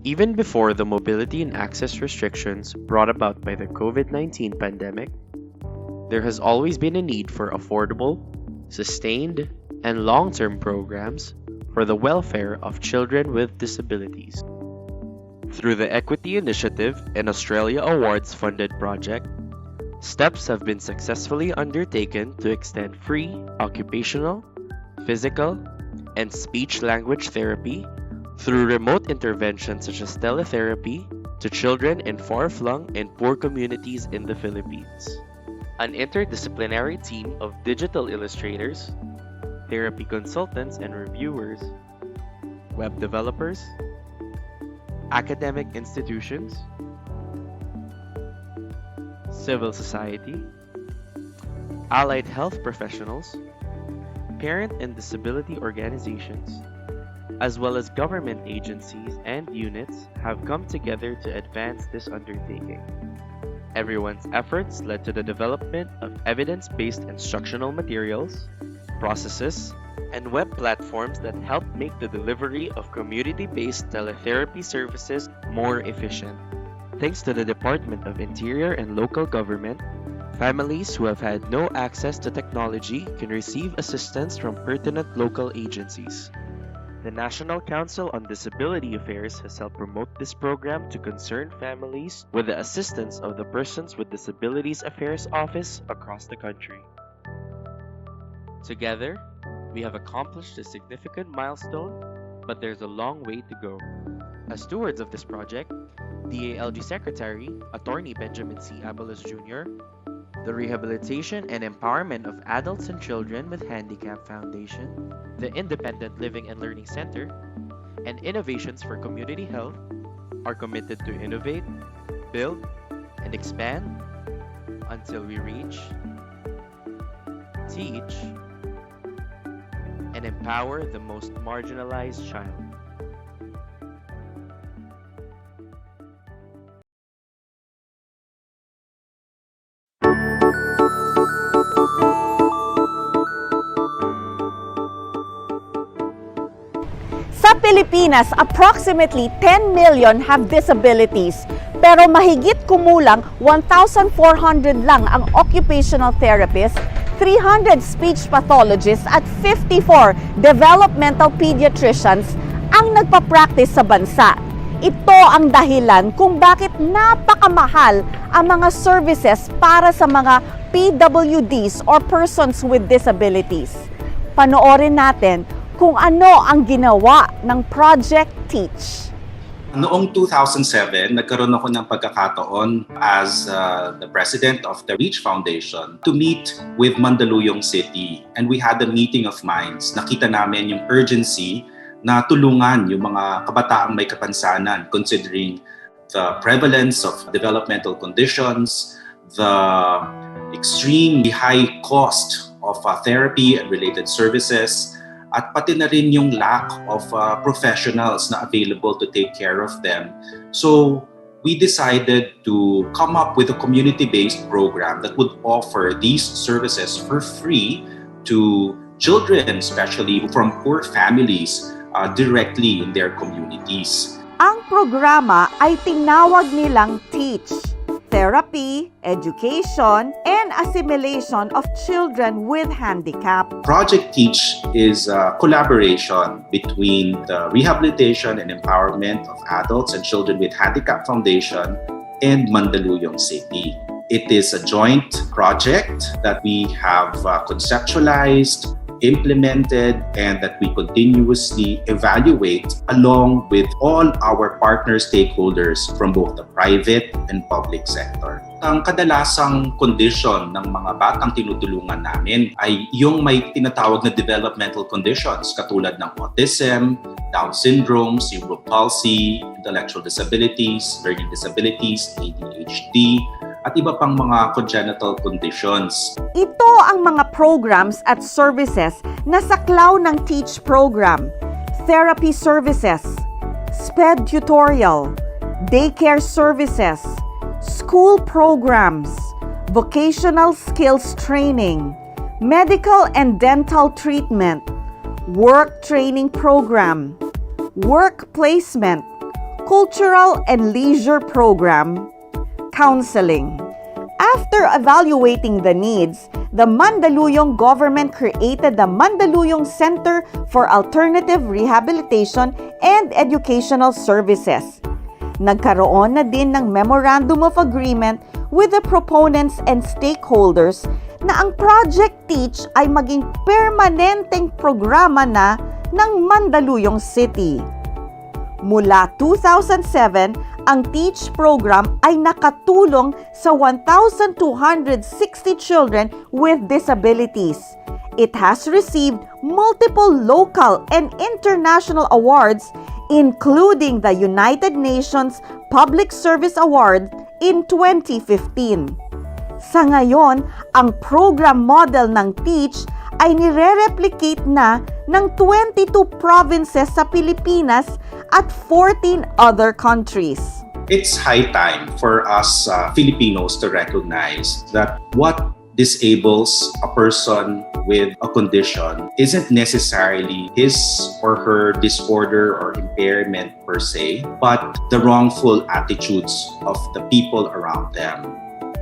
Even before the mobility and access restrictions brought about by the COVID-19 pandemic, there has always been a need for affordable, sustained, and long-term programs for the welfare of children with disabilities. Through the Equity Initiative and Australia Awards funded project, steps have been successfully undertaken to extend free occupational, physical, and speech-language therapy through remote interventions such as teletherapy to children in far-flung and poor communities in the Philippines. An interdisciplinary team of digital illustrators, therapy consultants and reviewers, web developers, academic institutions, civil society, allied health professionals, parent and disability organizations, as well as government agencies and units have come together to advance this undertaking. Everyone's efforts led to the development of evidence-based instructional materials, processes, and web platforms that help make the delivery of community-based teletherapy services more efficient. Thanks to the Department of Interior and Local Government, families who have had no access to technology can receive assistance from pertinent local agencies. The National Council on Disability Affairs has helped promote this program to concerned families with the assistance of the Persons with Disabilities Affairs Office across the country. Together, we have accomplished a significant milestone, but there's a long way to go. As stewards of this project, DALG Secretary, Attorney Benjamin C. Abalos Jr., the Rehabilitation and Empowerment of Adults and Children with Handicap Foundation, the Independent Living and Learning Center, and Innovations for Community Health are committed to innovate, build, and expand until we reach, teach, and empower the most marginalized child. Sa Pilipinas, approximately 10 million have disabilities, pero mahigit kumulang 1,400 lang ang occupational therapists, 300 speech pathologists at 54 developmental pediatricians ang nagpa-practice sa bansa. Ito ang dahilan kung bakit napakamahal ang mga services para sa mga PWDs or persons with disabilities. Panoorin natin kung ano ang ginawa ng Project Teach. Noong 2007, nagkaroon ako ng pagkakataon as the president of the REACH Foundation to meet with Mandaluyong City. And we had a meeting of minds. Nakita namin yung urgency na tulungan yung mga kabataang may kapansanan considering the prevalence of developmental conditions, the extremely high cost of therapy and related services, at pati na rin yung lack of professionals na available to take care of them. So we decided to come up with a community-based program that would offer these services for free to children, especially from poor families, directly in their communities. Ang programa ay tinawag nilang TEACH, Therapy, Education, and Assimilation of Children with Handicap. Project Teach is a collaboration between the Rehabilitation and Empowerment of Adults and Children with Handicap Foundation and Mandaluyong City. It is a joint project that we have conceptualized, implemented, and that we continuously evaluate along with all our partner stakeholders from both the private and public sector. Ang kadalasang condition ng mga batang tinutulungan namin ay yung may tinatawag na developmental conditions katulad ng autism, Down syndrome, cerebral palsy, intellectual disabilities, learning disabilities, ADHD, at iba pang mga congenital conditions. Ito ang mga programs at services na saklaw ng TEACH program. Therapy services, SPED tutorial, daycare services, school programs, vocational skills training, medical and dental treatment, work training program, work placement, cultural and leisure program, counseling. After evaluating the needs, the Mandaluyong government created the Mandaluyong Center for Alternative Rehabilitation and Educational Services. Nagkaroon na din ng Memorandum of Agreement with the proponents and stakeholders na ang Project Teach ay maging permanenteng programa na ng Mandaluyong City. Mula 2007, ang TEACH program ay nakatulong sa 1,260 children with disabilities. It has received multiple local and international awards, including the United Nations Public Service Award in 2015. Sa ngayon, ang program model ng TEACH ay nire-replicate na ng 22 provinces sa Pilipinas at 14 other countries. It's high time for us Filipinos to recognize that what disables a person with a condition isn't necessarily his or her disorder or impairment per se, but the wrongful attitudes of the people around them.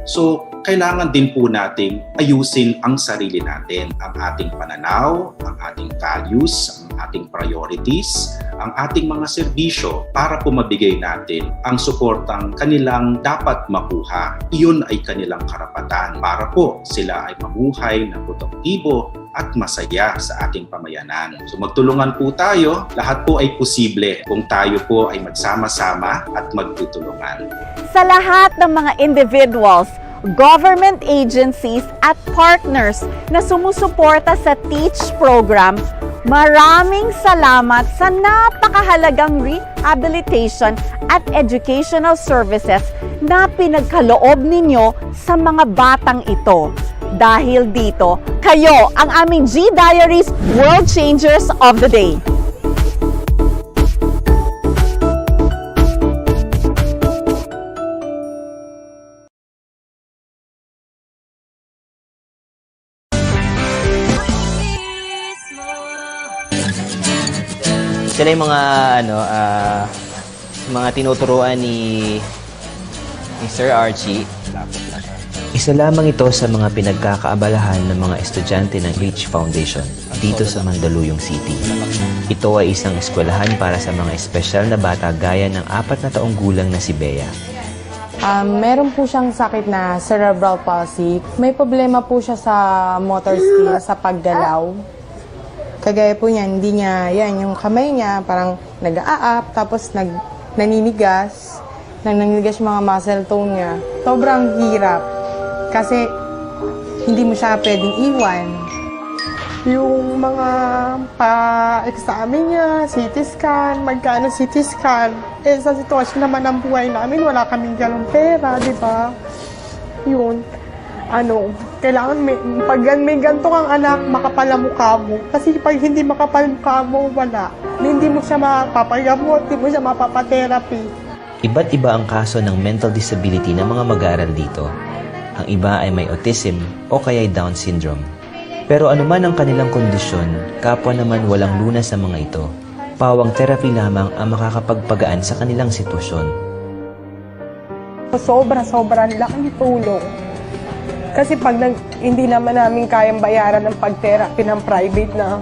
So, kailangan din po nating ayusin ang sarili natin, ang ating pananaw, ang ating values, ang ating priorities, ang ating mga serbisyo para po mabigay natin ang suportang kanilang dapat makuha. Iyon ay kanilang karapatan para po sila ay mamuhay na produktibo at masaya sa ating pamayanan. So magtulungan po tayo, lahat po ay posible kung tayo po ay magsama-sama at magtutulungan. Sa lahat ng mga individuals, government agencies at partners na sumusuporta sa TEACH program, maraming salamat sa napakahalagang rehabilitation at educational services na pinagkaloob ninyo sa mga batang ito. Dahil dito, kayo ang aming G-Diaries World Changers of the Day. Sila yung mga mga tinuturuan ni Sir Archie. Isa lamang ito sa mga pinagkakaabalahan ng mga estudyante ng Reach Foundation dito sa Mandaluyong City. Ito ay isang eskwelahan para sa mga espesyal na bata gaya ng 4 na taong gulang na si Bea. Meron po siyang sakit na cerebral palsy. May problema po siya sa motor skills, sa paggalaw. Kagaya po niya, hindi niya, yung kamay niya parang nag-a-up, tapos naninigas yung mga muscle tone niya. Sobrang hirap. Kasi hindi mo siya pwedeng iwan. Yung mga pa-examine niya, CT scan, magkano CT scan. Sa sitwasyon naman ng buhay namin, wala kaming ganong pera, di ba? Yun. Kailangan pag may ganito kang anak, makapal ang mukha mo. Kasi pag hindi makapal ang mukha mo, wala. Hindi mo siya mapapagamot, hindi mo siya mapapatherapy. Iba't iba ang kaso ng mental disability ng mga mag-aaral dito. Ang iba ay may autism o kaya'y Down syndrome. Pero anuman ang kanilang kondisyon, kapwa naman walang lunas sa mga ito. Pawang therapy lamang ang makakapagpagaan sa kanilang sitwasyon. Sobra-sobra laking tulong. Kasi pag hindi naman namin kayang bayaran ng pag-therapy ng private na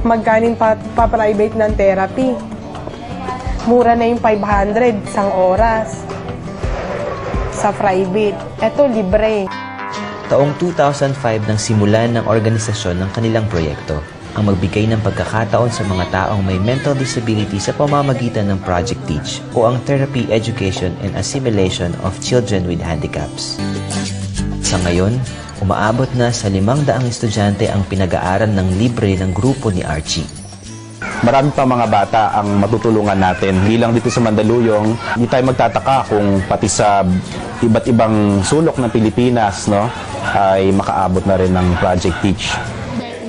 magkanin pa-private ng therapy. Mura na yung 500 isang oras sa private. Ito, libre. Taong 2005 nang simulan ng organisasyon ng kanilang proyekto, ang magbigay ng pagkakataon sa mga taong may mental disability sa pamamagitan ng Project Teach o ang Therapy, Education and Assimilation of Children with Handicaps. Sa ngayon, umaabot na sa 500 estudyante ang pinag-aaral ng libre ng grupo ni Archie. Marami pa mga bata ang matutulungan natin. Hindi lang dito sa Mandaluyong, hindi tayo magtataka kung pati sa iba't ibang sulok ng Pilipinas, no, ay makaabot na rin ng Project Teach.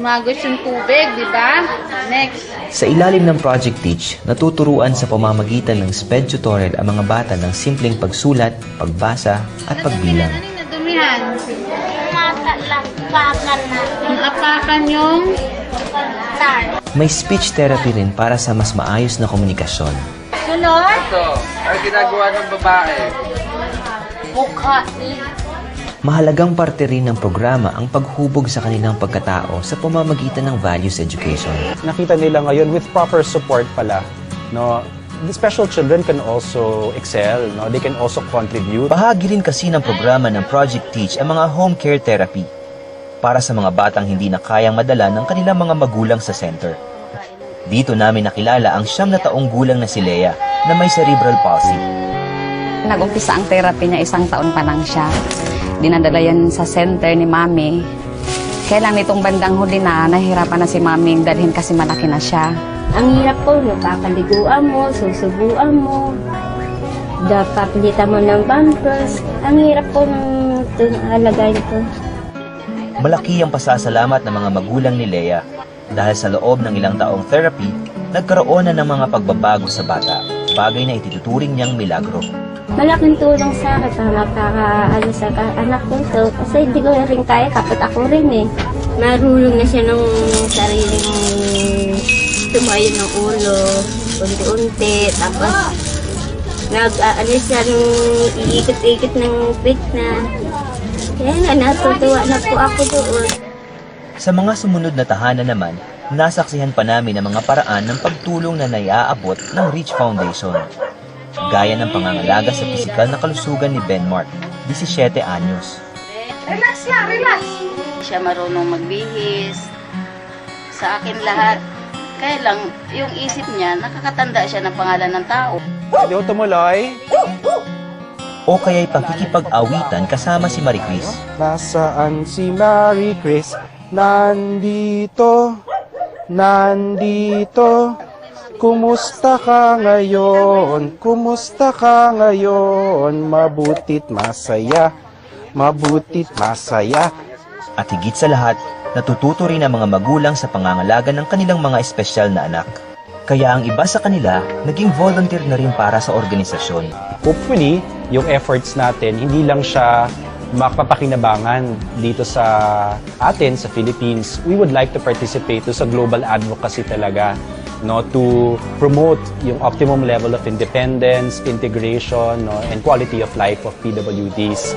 Mga gustong tubig, di ba? Next. Sa ilalim ng Project Teach, natuturuan sa pamamagitan ng SPED tutorial ang mga bata ng simpleng pagsulat, pagbasa at pagbilang. Ano yung nadumihan? Yung apakan yung May speech therapy rin para sa mas maayos na komunikasyon. Sunod. Ito, ang ginagawa ng babae. Mukha. Mahalagang parte rin ng programa ang paghubog sa kanilang pagkatao sa pamamagitan ng values education. Nakita nila ngayon with proper support pala, no, the special children can also excel, no? They can also contribute. Bahagi rin kasi ng programa ng Project Teach ang mga home care therapy para sa mga batang hindi na kayang madala ng kanilang mga magulang sa center. Dito namin nakilala ang 9 na taong gulang na si Leia na may cerebral palsy. Nag-umpisa ang therapy niya 1 taon pa lang siya. Dinadala yan sa center ni Mami. Kaya lang nitong bandang huli na, nahihirapan na si Mami dalhin kasi malaki na siya. Ang hirap po, napapaliguan mo, susubuan mo, papalitan mo ng pampers. Ang hirap po ng alagay nito. Malaki ang pasasalamat ng mga magulang ni Leia dahil sa loob ng ilang taong therapy, nagkaroon na ng mga pagbabago sa bata, bagay na ituturing niyang milagro. Malaking tulong sa akin para makaano sa anak ko to. Kasi hindi ko rin kaya, kapit ako rin eh. Marunong na siya ng sariling tumayo ng ulo, unti-unti. Tapos nag-aalis siya ng iikot-ikot ng pit na. Kaya nga, natutuwa na po ako doon. Sa mga sumunod na tahanan naman, nasaksihan pa namin ang mga paraan ng pagtulong na naiaabot ng Reach Foundation. Gaya ng pangangalaga sa pisikal na kalusugan ni Ben Mark, 17 anyos. Relax lang, relax. Siya marunong magbihis. Sa akin lahat. Kaya lang, yung isip niya, nakakatanda siya ng pangalan ng tao. Hindi ko tumuloy. O kaya'y pakikipag-awitan kasama si Marie Chris. Nasaan si Marie Chris? Nandito, nandito. Kumusta ka ngayon? Kumusta ka ngayon? Mabutit masaya, mabutit masaya. At higit sa lahat, natututo rin ang mga magulang sa pangangalaga ng kanilang mga espesyal na anak. Kaya ang iba sa kanila, naging volunteer na rin para sa organisasyon. Hopefully, yung efforts natin, hindi lang siya makapapakinabangan dito sa atin, sa Philippines. We would like to participate sa global advocacy talaga, no, to promote yung optimum level of independence, integration, no, and quality of life of PWDs.